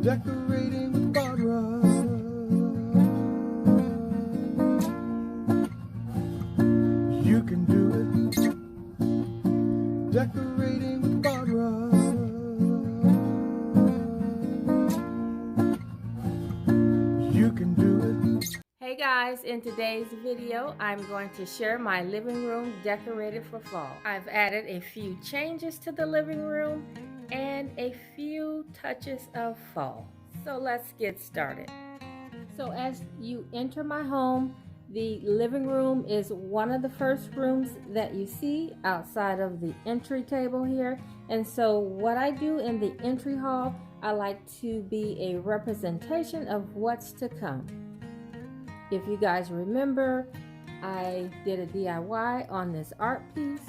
decorating with Barbara. You can do it, decorating with Barbara. You can do it. Hey guys, in today's video, I'm going to share my living room decorated for fall. I've added a few changes to the living room and a few touches of fall. So let's get started. So as you enter my home, the living room is one of the first rooms that you see outside of the entry table here. And so what I do in the entry hall, I like to be a representation of what's to come. If you guys remember, I did a DIY on this art piece.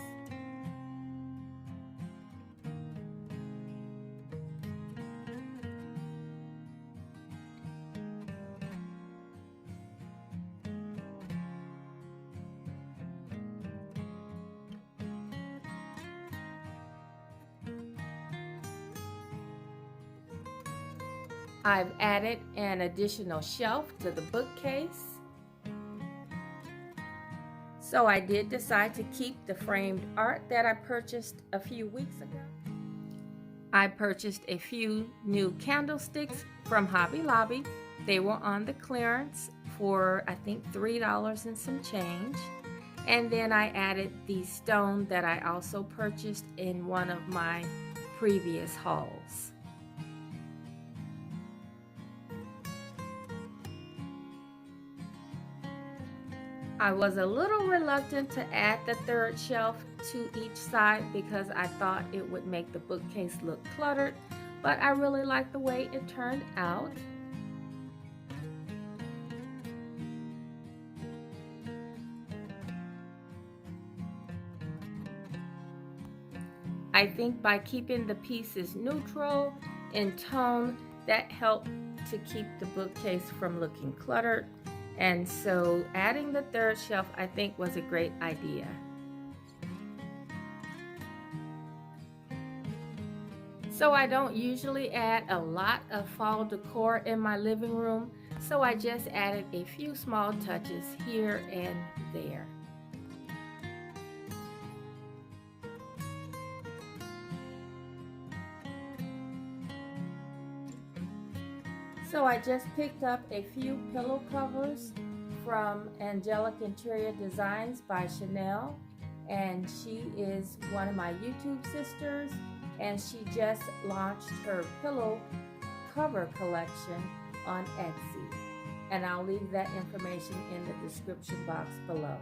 I've added an additional shelf to the bookcase. So I did decide to keep the framed art that I purchased a few weeks ago. I purchased a few new candlesticks from Hobby Lobby. They were on the clearance for I think $3 and some change. And then I added the stone that I also purchased in one of my previous hauls. I was a little reluctant to add the third shelf to each side because I thought it would make the bookcase look cluttered, but I really like the way it turned out. I think by keeping the pieces neutral in tone, that helped to keep the bookcase from looking cluttered. And so adding the third shelf, I think, was a great idea. So I don't usually add a lot of fall decor in my living room, so I just added a few small touches here and there. So I just picked up a few pillow covers from Angelic Interior Designs by Shenell, and she is one of my YouTube sisters, and she just launched her pillow cover collection on Etsy, and I'll leave that information in the description box below.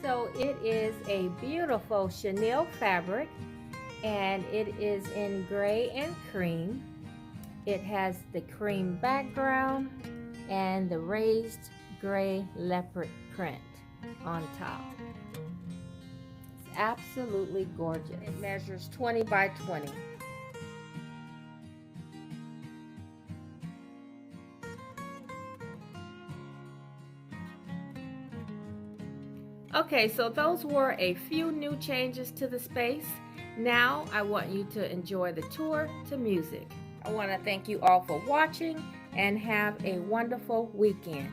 So it is a beautiful chenille fabric, and it is in gray and cream. It has the cream background and the raised gray leopard print on top. It's absolutely gorgeous. It measures 20 by 20. Okay, so those were a few new changes to the space. Now I want you to enjoy the tour to music. I want to thank you all for watching and have a wonderful weekend.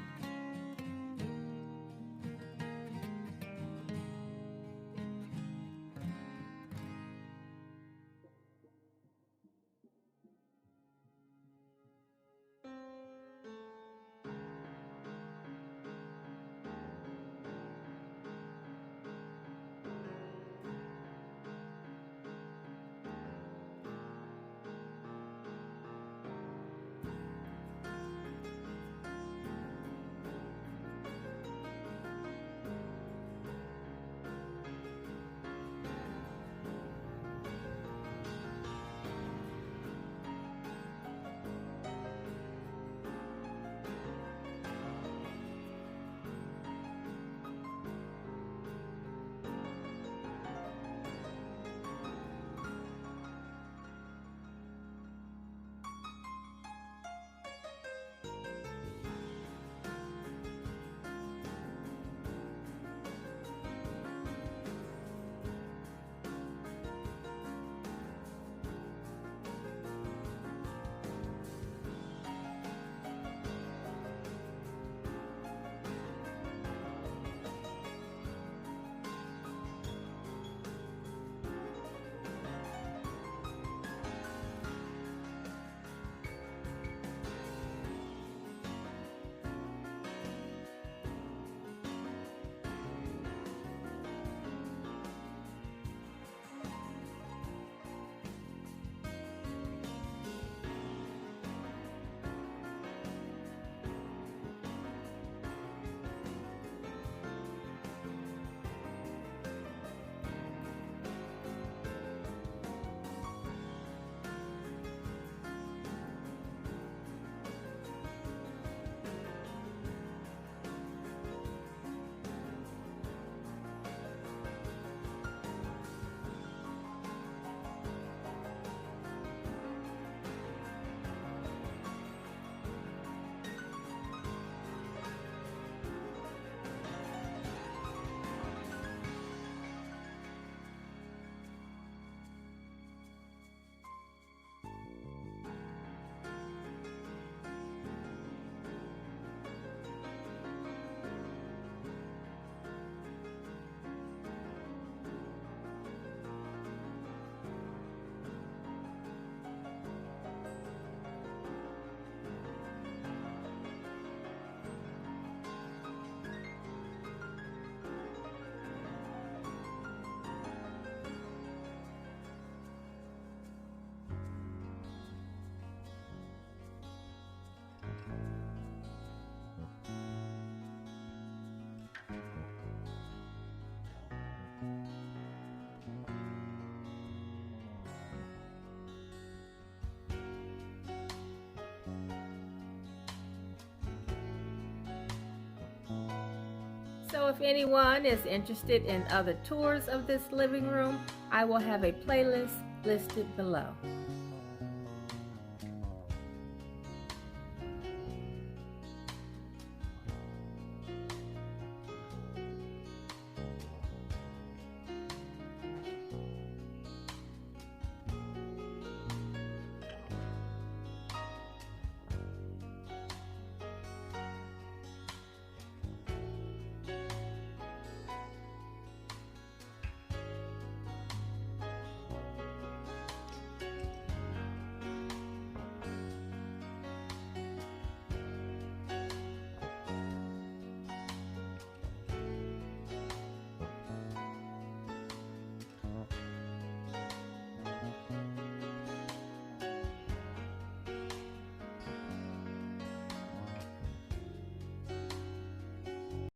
So if anyone is interested in other tours of this living room, I will have a playlist listed below.